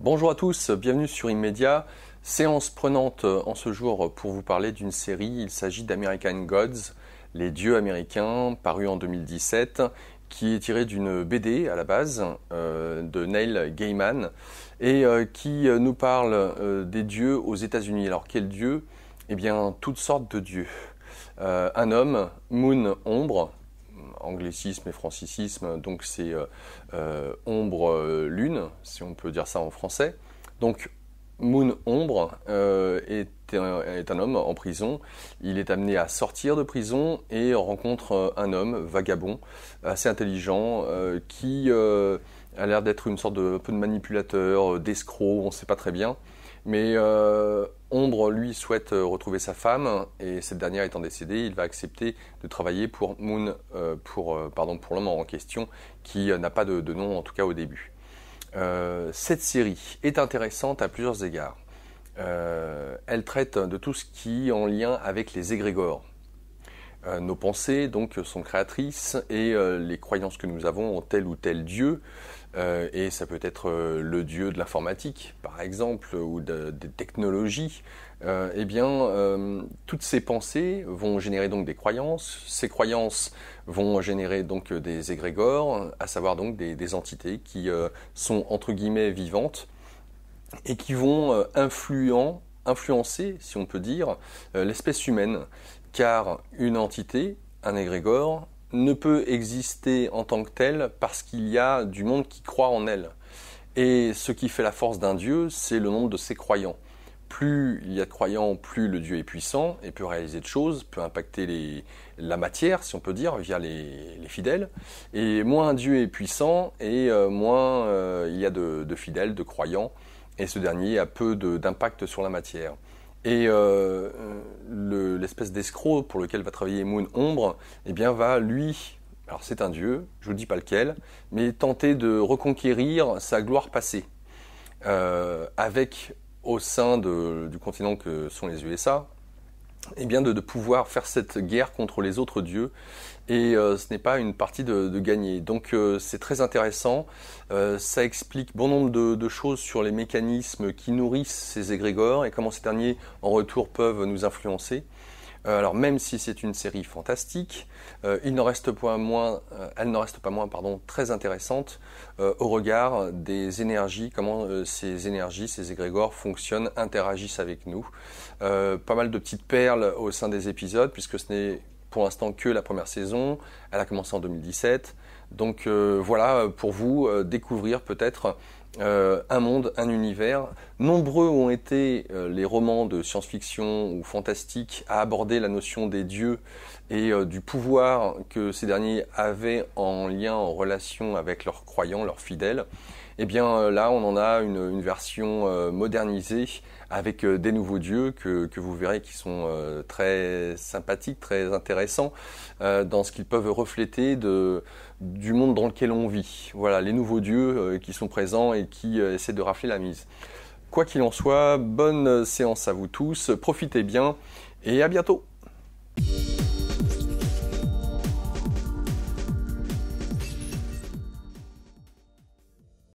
Bonjour à tous, bienvenue sur Immédiat. Séance prenante en ce jour pour vous parler d'une série. Il s'agit d'American Gods, les dieux américains, paru en 2017, qui est tiré d'une BD à la base de Neil Gaiman et qui nous parle des dieux aux États-Unis. Alors quels dieux? Eh bien, toutes sortes de dieux. Un homme, Moon Ombre, anglicisme et francisme, donc c'est ombre lune, si on peut dire ça en français. Donc Moon Ombre est un homme en prison. Il est amené à sortir de prison et rencontre un homme vagabond, assez intelligent, qui a l'air d'être une sorte de, un peu de manipulateur, d'escroc, on ne sait pas très bien. Mais Ombre, lui, souhaite retrouver sa femme, et cette dernière étant décédée, il va accepter de travailler pour Moon, pour l'homme en question, qui n'a pas de nom, en tout cas au début. Cette série est intéressante à plusieurs égards. Elle traite de tout ce qui est en lien avec les égrégores. Nos pensées donc sont créatrices et les croyances que nous avons en tel ou tel dieu, et ça peut être le dieu de l'informatique par exemple ou des technologies, toutes ces pensées vont générer donc des croyances. Ces croyances vont générer donc des égrégores, à savoir donc des entités qui sont entre guillemets vivantes et qui vont influencer, si on peut dire, l'espèce humaine. Car une entité, un égrégore, ne peut exister en tant que telle parce qu'il y a du monde qui croit en elle. Et ce qui fait la force d'un dieu, c'est le nombre de ses croyants. Plus il y a de croyants, plus le dieu est puissant et peut réaliser de choses, peut impacter la matière, si on peut dire, via les fidèles. Et moins un dieu est puissant, et moins il y a de fidèles, de croyants, et ce dernier a peu d'impact sur la matière. Et l'espèce d'escroc pour lequel va travailler Moon Ombre, eh bien va lui, alors c'est un dieu, je ne vous dis pas lequel, mais tenter de reconquérir sa gloire passée, avec au sein du continent que sont les USA, eh bien de pouvoir faire cette guerre contre les autres dieux, et ce n'est pas une partie de gagner. Donc c'est très intéressant, ça explique bon nombre de choses sur les mécanismes qui nourrissent ces égrégores et comment ces derniers en retour peuvent nous influencer. Alors même si c'est une série fantastique, elle n'en reste pas moins très intéressante au regard des énergies, comment ces énergies, ces égrégores fonctionnent, interagissent avec nous. Pas mal de petites perles au sein des épisodes, puisque ce n'est pour l'instant que la première saison, elle a commencé en 2017. Donc voilà, pour vous, découvrir peut-être un monde, un univers. Nombreux ont été les romans de science-fiction ou fantastique à aborder la notion des dieux et du pouvoir que ces derniers avaient en lien, en relation avec leurs croyants, leurs fidèles. Et bien là, on en a une version modernisée avec des nouveaux dieux que vous verrez qui sont très sympathiques, très intéressants dans ce qu'ils peuvent refléter du monde dans lequel on vit. Voilà, les nouveaux dieux qui sont présents et qui essaient de rafler la mise. Quoi qu'il en soit, bonne séance à vous tous, profitez bien et à bientôt.